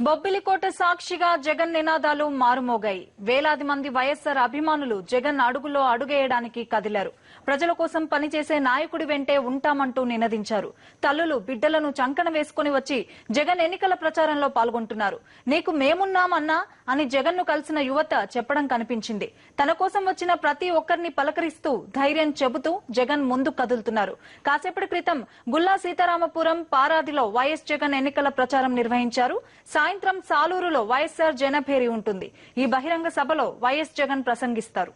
బొబ్బిలికోట సాక్షిగా జగన్ నినాదాలు మారుమోగాయి. వేలాది మంది వైఎస్సార్ అభిమానులు జగన్ అడుగులో అడుగేయడానికి కదిలారు. ప్రజల కోసం పనిచేసే నాయకుడి వెంటే ఉంటామంటూ నినదించారు. తల్లులు బిడ్డలను చంకన వేసుకుని వచ్చి జగన్ ఎన్నికల ప్రచారంలో పాల్గొంటున్నారు. నీకు మేమున్నామన్నా అని జగన్ ను కలిసిన యువత చెప్పడం కనిపించింది. తన కోసం వచ్చిన ప్రతి ఒక్కరిని పలకరిస్తూ ధైర్యం చెబుతూ జగన్ ముందు కదులుతున్నారు. కాసేపటి క్రితం గుల్లా సీతారామపురం పారాదిలో వైఎస్ జగన్ ఎన్నికల ప్రచారం నిర్వహించారు. సాయంత్రం సాలూరులో వైఎస్సార్ జనభేరి ఉంటుంది. ఈ బహిరంగ సభలో వైఎస్ జగన్ ప్రసంగిస్తారు.